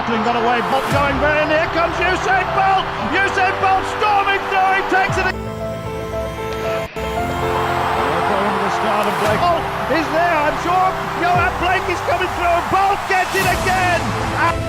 Franklin got away, Bolt going very near, comes USAIN Bolt! USAIN Bolt storming through, he takes it! Over the start of Blake. Bolt is there, I'm sure! Johan Blake is coming through, Bolt gets it again!